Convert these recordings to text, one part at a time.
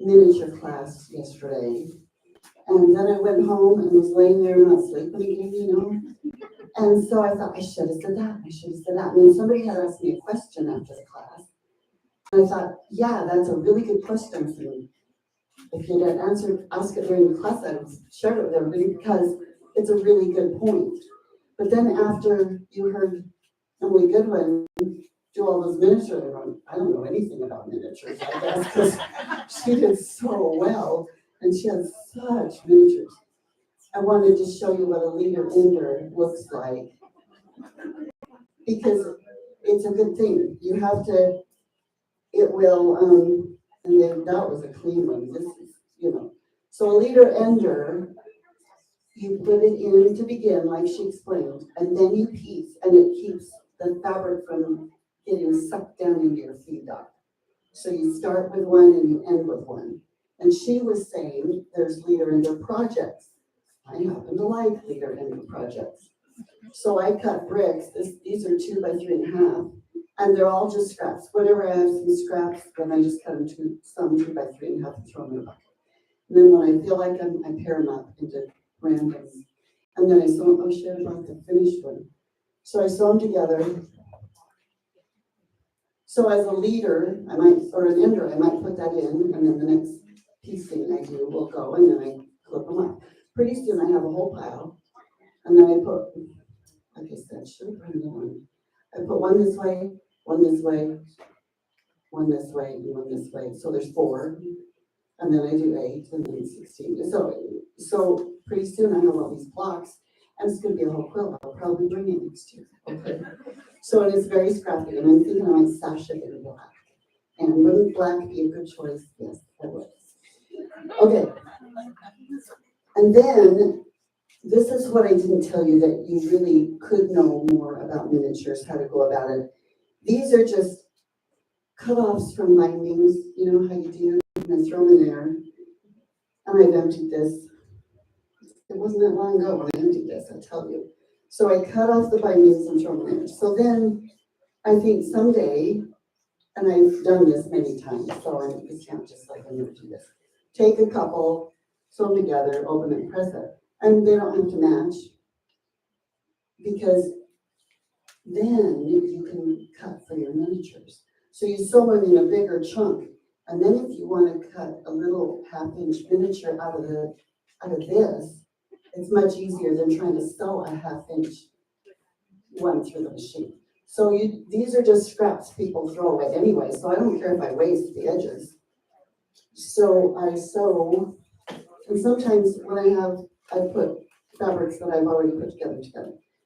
miniature class yesterday. And then I went home and was laying there not sleeping again, you know. And so I thought, I should have said that, I should have said that. And then somebody had asked me a question after the class. And I thought, yeah, that's a really good question for me. If you'd asked it during the class, I would share it with everybody because it's a really good point. But then after you heard Emily Goodwin do all those miniatures, I don't know anything about miniatures, I guess, because she did so well, and she has such miniatures. I wanted to show you what a leader ender looks like, because it's a good thing. You have to, it will, and then that was a clean one, this is, you know. So a leader ender, you put it in to begin, like she explained, and then you piece, and it keeps the fabric from getting sucked down into your feed dot. So you start with one and you end with one. And she was saying there's leader ender projects. I happen to like leader ender projects. So I cut bricks. These are 2 by 3.5, and they're all just scraps. Whenever I have some scraps, then I just cut them to some 2 by 3.5 and throw them in a bucket. And then when I feel like them, I pair them up into randoms. And then I sew them. Oh shit, I brought the finished one. So I sew them together. So as a leader, I might, or an ender, I might put that in, and then the next piecing I do will go, and then I clip them up. Pretty soon I have a whole pile, and then I put, like I said, should have put another one. I put one this way, one this way, one this way, and one this way. So there's 4, and then I do 8, and then 16. So pretty soon I have all these blocks, and it's going to be a whole quilt. I'll probably bring it next year. Okay. So it is very scrappy, and I'm thinking I might sash it in black. And wouldn't black be a good choice? Yes, I would. Okay. And then, this is what I didn't tell you that you really could know more about miniatures, how to go about it. These are just cut-offs from bindings, you know how you do, and I throw them in there. And I've emptied this. It wasn't that long ago when I emptied this, I'll tell you. So I cut off the bindings and throw them in there. So then, I think someday, and I've done this many times, so I can't just like, I'm gonna do this. Take a couple, sew them together, open it, press it. And they don't have to match, because then you can cut for your miniatures. So you sew them in a bigger chunk, and then if you want to cut a little 1/2-inch miniature out of this, it's much easier than trying to sew a 1/2-inch one through the machine. So these are just scraps people throw away anyway, so I don't care if I waste the edges. So I sew, and sometimes when I put fabrics that I've already put together.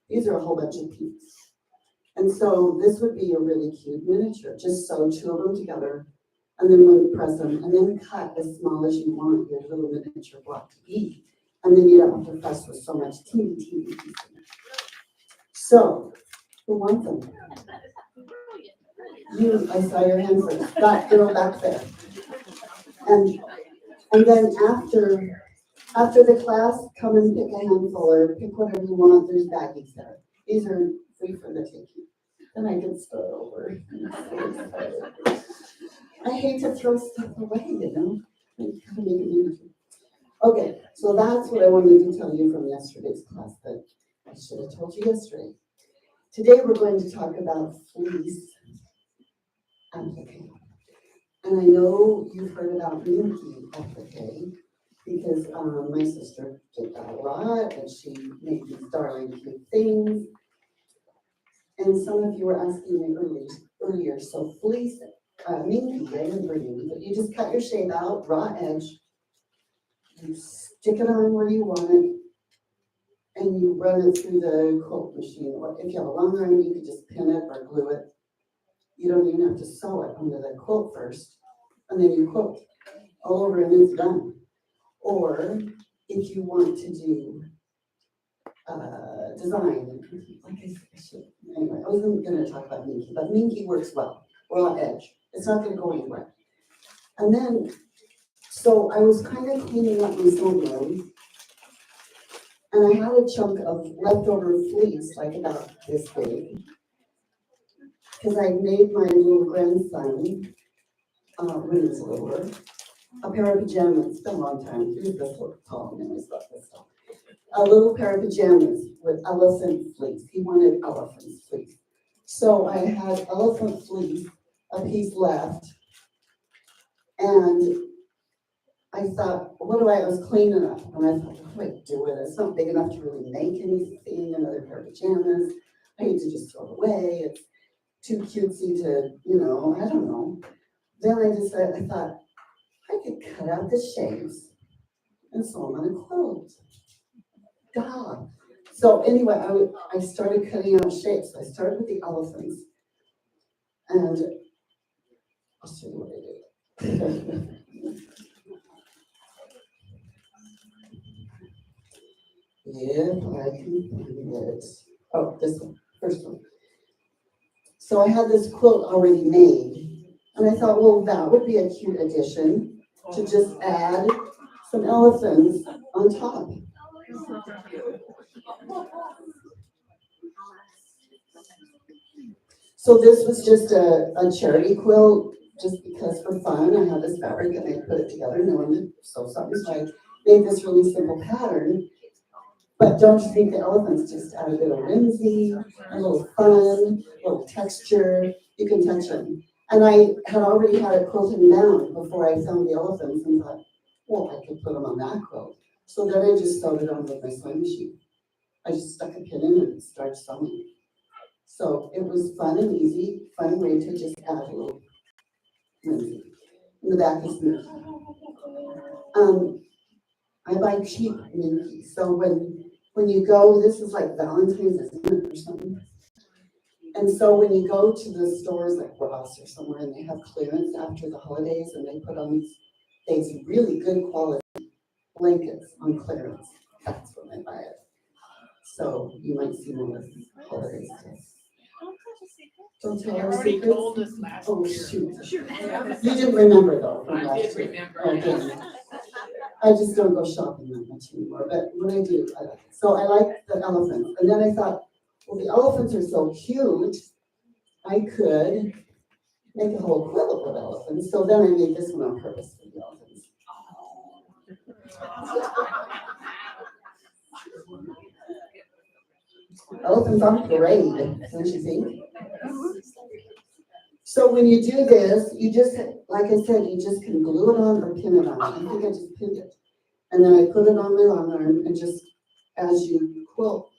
These are a whole bunch of peaks. And so this would be a really cute miniature. Just sew 2 of them together, and then press them, and then cut as small as you want your little miniature block to be. And then you don't have to fuss with so much teeny pieces. So, who wants them? You, I saw your hand first. That girl back there. And then after the class, come and pick a handful or pick whatever you want. There's baggies there. These are free for the taking. Then I can start over. I hate to throw stuff away, you know. Okay, so that's what I wanted to tell you from yesterday's class that I should have told you yesterday. Today we're going to talk about Fleece Applique. And I know you've heard about Fleece Applique because my sister did that a lot, and she made these darling cute things. And some of you were asking me earlier, so fleece, minky, I didn't bring you, but you just cut your shape out, raw edge, you stick it on where you want it, and you run it through the quilt machine. Or if you have a long arm, you could just pin it or glue it. You don't even have to sew it onto the quilt first, and then you quilt all over and it's done. Or if you want to do design, like I said, anyway, I wasn't going to talk about minky, but minky works well, raw edge. It's not going to go anywhere. And then, so I was kind of cleaning up my sewing room, and I had a chunk of leftover fleece, like about this big, because I made my little grandson when he was littler, a pair of pajamas. It's been a long time. Here's this little tall and he's got this stuff. A little pair of pajamas with elephant fleece. He wanted elephant fleece. So I had elephant fleece, a piece left, and I thought, I was cleaning up, and I thought, what do I do with it? It's not big enough to really make anything, another pair of pajamas. I need to just throw it away. It's too cutesy to, I don't know. Then I thought, I could cut out the shapes and sew them on a quilt. Duh. So anyway, I started cutting out shapes. I started with the elephants, and I'll show you what I did. If I can find it. Oh, this one, first one. So I had this quilt already made, and I thought, well, that would be a cute addition to just add some elephants on top. So this was just a charity quilt, just because for fun. I had this fabric and I put it together and I wanted to sew something. So I made this really simple pattern. But don't you think the elephants just add a bit of whimsy, a little fun, a little texture? You can touch them. And I had already had it quilted down before I found the elephants and thought, well, I could put them on that quilt. So then I just sewed it on with my sewing machine. I just stuck a pin in it and started sewing. So it was fun and easy, fun way to just add a little whimsy. In the back is me. I buy cheap Minky. So when you go, this is like Valentine's, isn't it, or something? And so when you go to the stores like Ross or somewhere and they have clearance after the holidays and they put on these really good quality blankets on clearance, that's when I buy it. So you might see more of holiday stuff. Don't tell our already secrets. told us last Oh, year. shoot. You didn't remember though. From I last did year. remember. Okay. I just don't go shopping that much anymore, but when I do, I like it. So I like the elephants. And then I thought, well, the elephants are so cute, I could make a whole quilt with elephants. So then I made this one on purpose for the elephants. Elephants on parade, don't you think? So when you do this, you just, like I said, you just can glue it on or pin it on. I think I just pinned it. And then I put it on my long arm and just, as you quilt,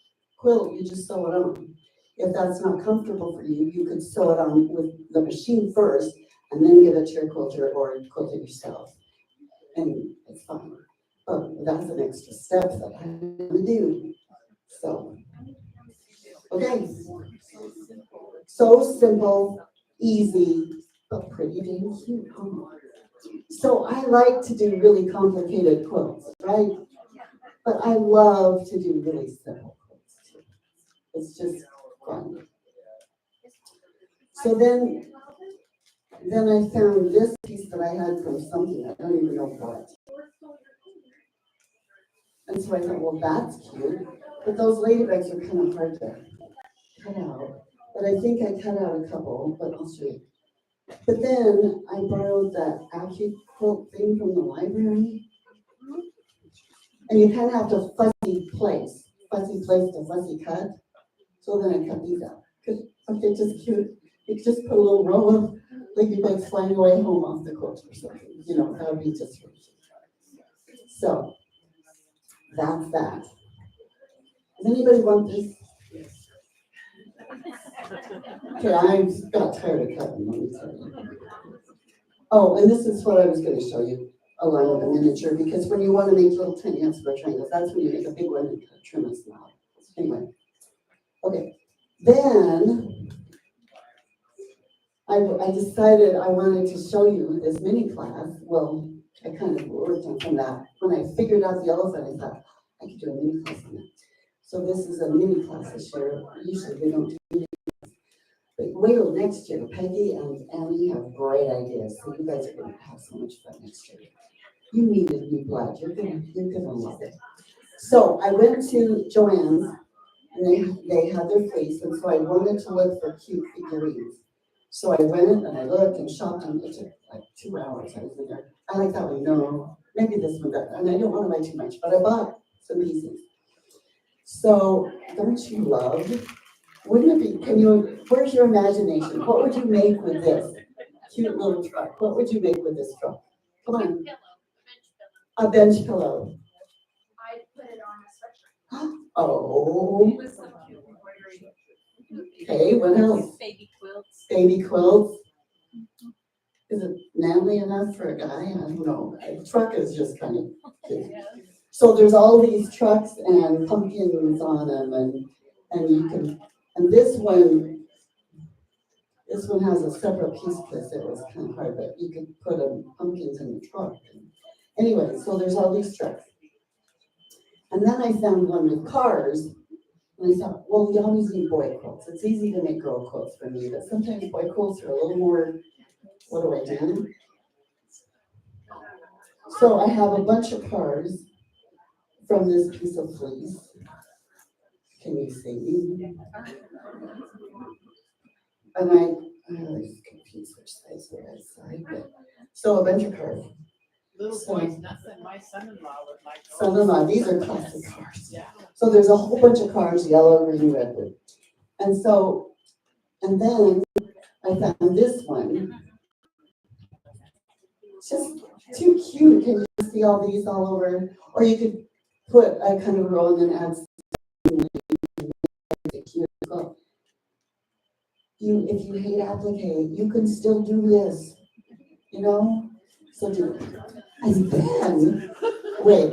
you just sew it on. If that's not comfortable for you, you could sew it on with the machine first and then give it to your quilter or quilt it yourself. And it's fine. But that's an extra step that I have to do. So, okay. So simple, easy, but pretty dang cute. Huh? So I like to do really complicated quilts, right? But I love to do really simple quilts too. It's just fun. So then I found this piece that I had from something, I don't even know what. And so I thought, well, that's cute. But those ladybugs are kind of hard to cut out. But I think I cut out a couple, but I'll show you. But then I borrowed that Applique quilt thing from the library. And you kind of have to fuzzy place to fuzzy cut. So then I cut these out. Because they're just cute. You could just put a little row of ladybugs flying away home off the quilt or something. That would be just really cute. So that's that. Does anybody want this? Okay, I got tired of cutting them. Oh, and this is what I was going to show you along with a miniature, because when you want to make little tiny expert triangles, that's when you make a big one and trim a small. Anyway, okay. Then I decided I wanted to show you this mini class. Well, I kind of worked on from that. When I figured out the elephant, I thought I could do a mini class on it. So this is a mini class this year. Usually we don't do mini classes. But wait till next year. Peggy and Annie have great ideas. So you guys are going to have so much fun next year. You needed new blood. You're gonna love it. So I went to Joann's and they had their fleece, and so I wanted to look for cute figurines. So I went and I looked and shopped and it took like 2 hours. I was in there. I like that one. No, maybe this one better. And I don't want to buy too much, but I bought some pieces. So don't you love? Wouldn't it be? Where's your imagination? What would you make with this cute little truck? What would you make with this truck? Come on. A bench pillow. I put it on a sweatshirt. Oh. With some cute embroidery. Okay, what else? Baby quilts. Baby quilts. Is it manly enough for a guy? I don't know. A truck is just kind of cute. So there's all these trucks and pumpkins on them, and you can, and this one has a separate piece because it was kind of hard, but you could put pumpkins in the truck. Anyway, so there's all these trucks. And then I found one with cars, and I thought, well, we always need boy quilts. It's easy to make girl quilts for me, but sometimes boy quilts are a little more, what do I do? So I have a bunch of cars from this piece of fleece. Can you see? And I was confused which side's the right side, but so a bunch of cars. Little boys, nothing. My son-in-law would like. Son-in-law, these are classic cars. Yeah. So there's a whole bunch of cars, yellow, green, red, blue. And then I found this one. It's just too cute. Can you see all these all over? Or you could put a kind of row and then add something cute. If you hate applique, you can still do this. You know? So do it. And then, wait,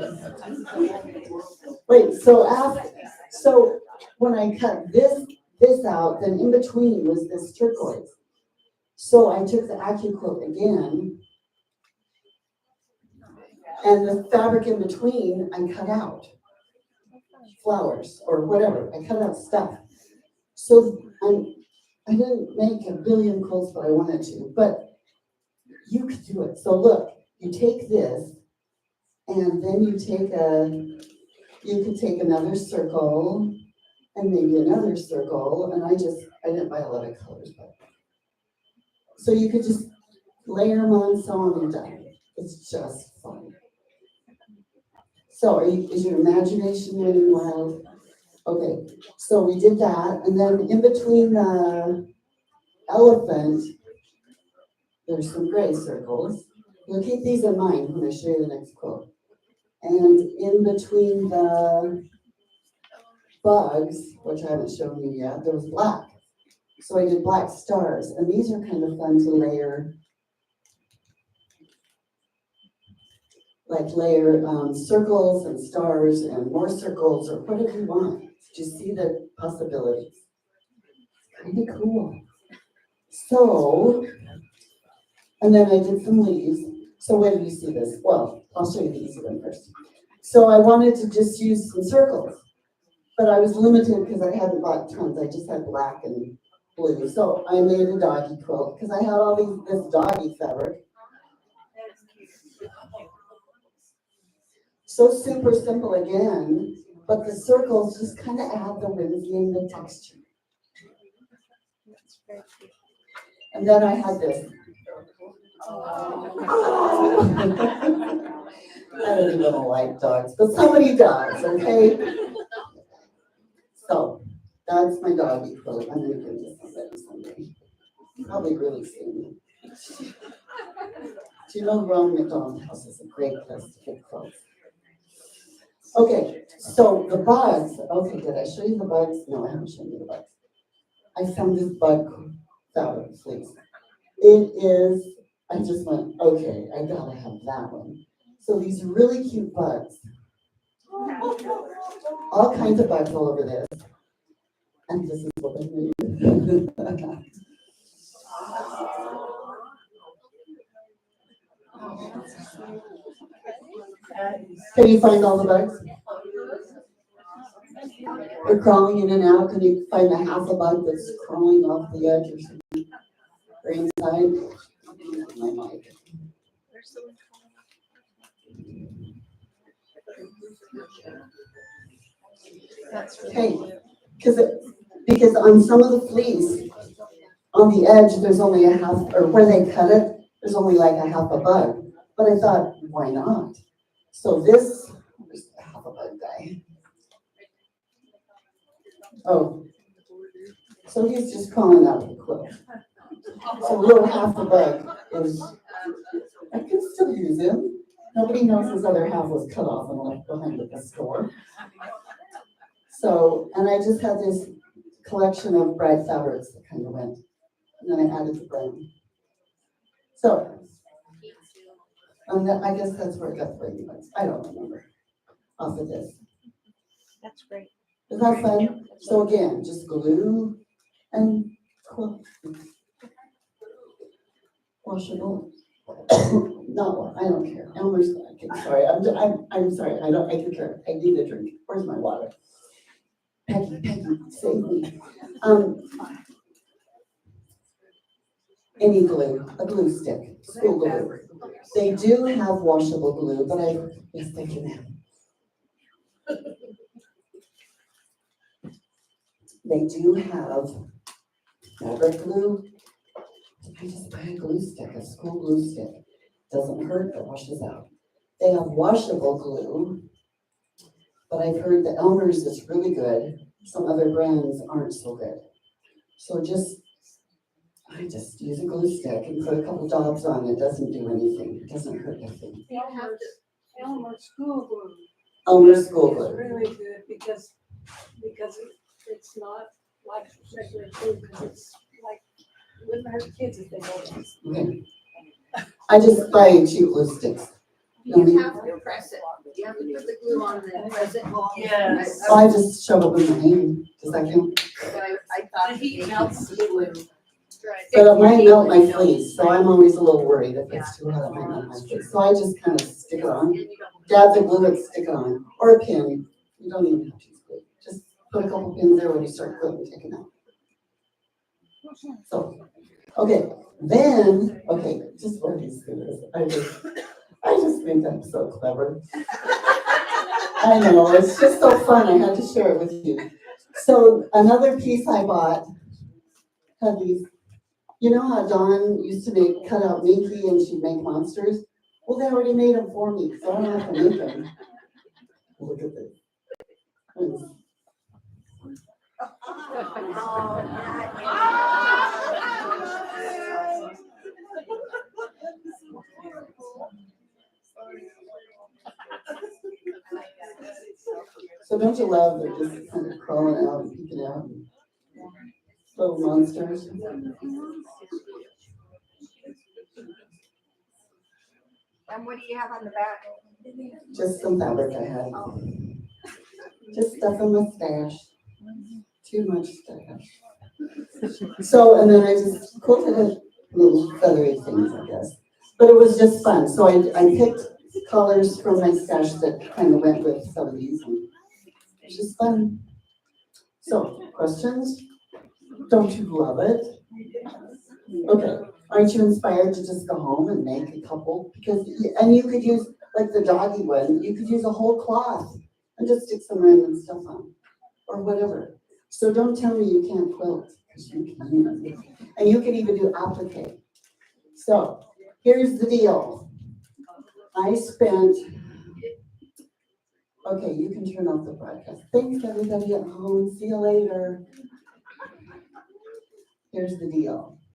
so when I cut this out, then in between was this turquoise. So I took the AccuQuilt again, and the fabric in between I cut out flowers or whatever. I cut out stuff. So I didn't make a billion quilts, but I wanted to. But you could do it. So look, you take this, and then you could take another circle, and maybe another circle, and I didn't buy a lot of colors, but so you could just layer them on, sew them, and done. It's just fun. So is your imagination running wild? Okay, so we did that, and then in between the elephant, there's some gray circles. You'll keep these in mind when I show you the next quote. And in between the bugs, which I haven't shown you yet, there was black. So I did black stars, and these are kind of fun to layer, circles and stars and more circles or whatever you want. Just see the possibilities. Kind of cool. So, and then I did some leaves. So where do you see this? Well, I'll show you the easy one first. So I wanted to just use some circles, but I was limited because I hadn't bought tons. I just had black and blue. So I made a doggy quilt because I had all this doggy fabric. So super simple again, but the circles just kind of add the whimsy and the texture. And then I had this. I don't even like dogs, but somebody does, okay? So that's my doggy quilt. I'm gonna give this somebody someday. Probably really soon. Do you know Ronald McDonald House is a great place to get quilts? Okay, so the bugs. Okay, did I show you the bugs? No, I haven't shown you the bugs. I found this bug fabric fleece. It is, I just went, okay, I gotta have that one. So these really cute bugs. All kinds of bugs all over this. And this is what I made. Can you find all the bugs? They're crawling in and out. Can you find a half a bug that's crawling off the edge or something? Or inside? My mic. That's okay. Because on some of the fleece, on the edge, there's only a half, or where they cut it, there's only like a half a bug. But I thought, why not? So this, where's the half a bug guy? Oh, so he's just crawling out of the quilt. So a little half a bug is, I can still use him. Nobody knows his other half was cut off and left behind at the store. So, and I just had this collection of bright fabrics that kind of went, and then I added the brown. So, and that, I guess that's where I got the baby bugs. I don't remember off of this. That's great. Is that fun? So again, just glue and quilt. Washable. No, I don't care. Elmer's, sorry, I'm sorry, I can care. I need a drink. Where's my water? Peggy, save me. Any glue, a glue stick, school glue. They do have washable glue, but yes, they can have. They do have fabric glue. I just buy a glue stick, a school glue stick. Doesn't hurt, it washes out. They have washable glue, but I've heard that Elmer's is really good. Some other brands aren't so good. So I just use a glue stick and put a couple dots on it. Doesn't do anything. It doesn't hurt anything. Elmer's school glue. Elmer's school is glue. really good because it's not like regular glue, because it's like, it wouldn't hurt kids if they don't. Okay. I just buy cheap glue sticks. You have to press it. You have to put the glue on and then press it. Yes. So I just shove it with my hand. Does that count? I thought The heat melts the glue. But it might melt my fleece, so I'm always a little worried if it's too hot, it might melt my fleece. So I just kind of stick it on. Dab the glue and stick it on, or a pin. You don't even have to use glue. Just put a couple pins there when you start quilting, take it out. So, okay, then, okay, just what these things. I just think I'm so clever. I know, it's just so fun. I had to share it with you. So another piece I bought had these. You know how Dawn used to cut out Minky and she'd make monsters? Well, they already made them for me, so I don't have to make them. Look at this. So don't you love they're just kind of crawling out and peeking out? Little monsters. And what do you have on the back? Just some fabric I had. Just stuff in my stash. Too much stash. So, and then I just quilted a little feathery things, I guess. But it was just fun. So I picked colors from my stash that kind of went with some of these. And it was just fun. So, questions? Don't you love it? Okay. Aren't you inspired to just go home and make a couple? And you could use, like the doggy one, you could use a whole cloth and just stick some random stuff on or whatever. So don't tell me you can't quilt, because you can. And you can even do applique. So here's the deal. I spent, okay, you can turn off the broadcast. Thanks everybody at home. See you later. Here's the deal.